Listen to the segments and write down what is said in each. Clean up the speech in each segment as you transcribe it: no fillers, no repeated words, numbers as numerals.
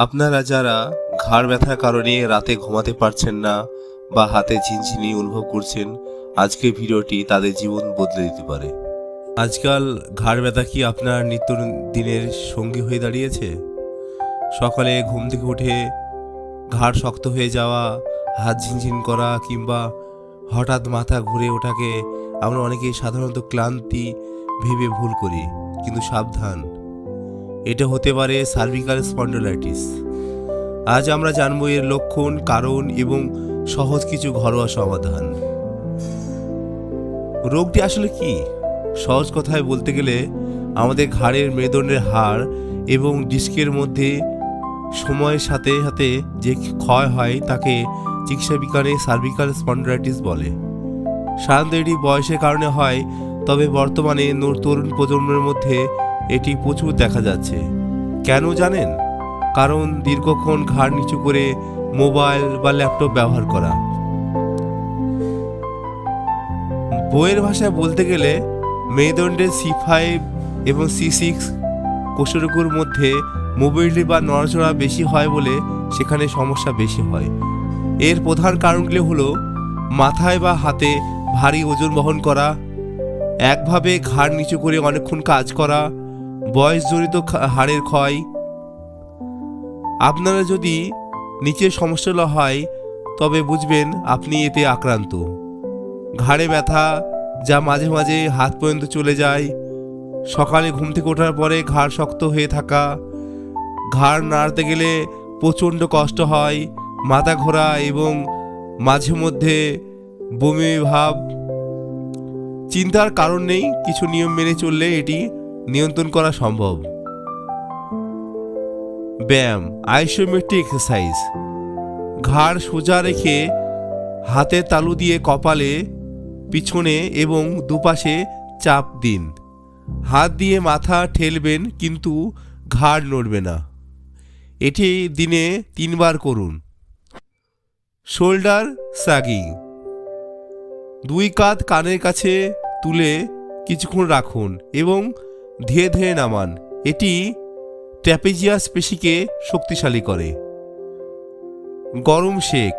আপনারা যারা ঘাড় ব্যথার কারণে রাতে ঘুমাতে পারছেন না বা হাতে ঝিনঝিনি অনুভব করছেন, আজকের ভিডিওটি তাদের জীবন বদলে দিতে পারে। আজকাল ঘাড় ব্যথা কি আপনার নিত্যদিনের সঙ্গী হয়ে দাঁড়িয়েছে? সকালে ঘুম থেকে উঠে ঘাড় শক্ত হয়ে যাওয়া, হাত ঝিনঝিন করা কিংবা হঠাৎ মাথা ঘুরে ওঠাকে আমরা অনেকেই সাধারণত ক্লান্তি ভেবে ভুল করি, কিন্তু সাবধান, এটা হতে পারে সার্ভিক্যাল স্পন্ডালাইটিস। আজ আমরা জানবো এর লক্ষণ, কারণ এবং সহজ কিছু ঘরোয়া সমাধান। রোগটি আসলে কি? সহজ কথায় বলতে গেলে আমাদের ঘাড়ের মেরুদণ্ডের হাড় এবং ডিস্কের মধ্যে সময়ের সাথে সাথে যে ক্ষয় হয় তাকে চিকিৎসা বিজ্ঞানে সার্ভিক্যাল স্পন্ডালাইটিস বলে। সাধারণত এটি বয়সের কারণে হয়, তবে বর্তমানে তরুণ প্রজন্মের মধ্যে এটি প্রচুর দেখা যাচ্ছে। কেন জানেন? কারণ দীর্ঘক্ষণ ঘাড় নিচু করে মোবাইল বা ল্যাপটপ ব্যবহার করা। বইয়ের ভাষায় বলতে গেলে মেরুদণ্ডের C5 এবং C6 কোষরগুলোর মধ্যে মোবিলিটি বা নড়াচড়া বেশি হয় বলে সেখানে সমস্যা বেশি হয়। এর প্রধান কারণগুলি হলো মাথায় বা হাতে ভারী ওজন বহন করা, একভাবে ঘাড় নিচু করে অনেকক্ষণ কাজ করা, বয়সজনিত হাড়ের ক্ষয়। আপনারা যদি নিচের সমস্যাগুলো হয় তবে বুঝবেন আপনি এতে আক্রান্ত। ঘাড়ে ব্যথা যা মাঝে মাঝে হাত পর্যন্ত চলে যায়, সকালে ঘুম থেকে ওঠার পরে ঘাড় শক্ত হয়ে থাকা, ঘাড় নাড়তে গেলে প্রচণ্ড কষ্ট হয়, মাথা ঘোরা এবং মাঝে মধ্যে বমি ভাব। চিন্তার কারণ নেই, কিছু নিয়ম মেনে চললে এটি নিয়ন্ত্রণ করা সম্ভব। ব্যায়াম, আইসোমেট্রিক এক্সারসাইজ। ঘাড় সোজা রেখে হাতের তালু দিয়ে কপালে, পিছনে এবং দুপাশে চাপ দিন। হাত দিয়ে মাথা ঠেলবেন কিন্তু ঘাড় নড়বে না। এটি দিনে 3 বার করুন। শোল্ডার স্যাগিং, 2 কাঁধ কানের কাছে তুলে কিছুক্ষণ রাখুন এবং ধীরে ধীরে নামান। এটি ট্র্যাপিজিয়াস পেশিকে শক্তিশালী করে। গরম সেক,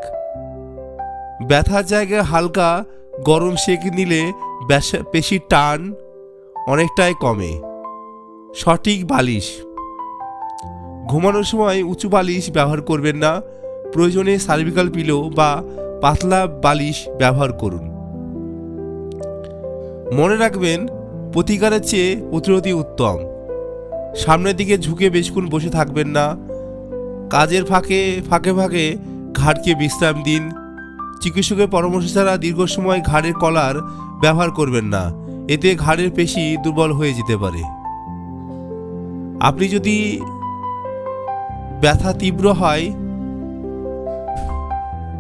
ব্যথার জায়গায় হালকা গরম সেক নিলে পেশির টান অনেকটাই কমে। সঠিক বালিশ, ঘুমানোর সময় উঁচু বালিশ ব্যবহার করবেন না, প্রয়োজনে সার্ভিক্যাল পিলো বা পাতলা বালিশ ব্যবহার করুন। মনে রাখবেন, প্রতিকারের চেয়ে প্রতিরোধই উত্তম। সামনের দিকে ঝুঁকে বেশিক্ষণ বসে থাকবেন না। কাজের ফাঁকে ফাঁকে ঘাড়কে বিশ্রাম দিন। চিকিৎসকের পরামর্শ ছাড়া দীর্ঘ সময় ঘাড়ের কলার ব্যবহার করবেন না, এতে ঘাড়ের পেশি দুর্বল হয়ে যেতে পারে। আপনি যদি ব্যথা তীব্র হয়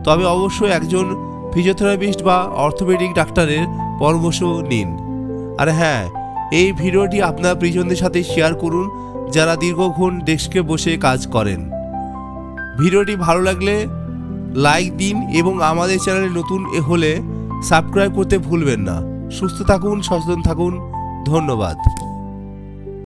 তবে অবশ্যই একজন ফিজিওথেরাপিস্ট বা অর্থোপেডিক ডাক্তারের পরামর্শ নিন। আর হ্যাঁ, এই ভিডিওটি আপনার প্রিয়জনদের সাথে শেয়ার করুন যারা দীর্ঘক্ষণ ডেস্কে বসে কাজ করেন। ভিডিওটি ভালো লাগলে লাইক দিন এবং আমাদের চ্যানেলে নতুন হলে সাবস্ক্রাইব করতে ভুলবেন না। সুস্থ থাকুন, সচেতন থাকুন। ধন্যবাদ।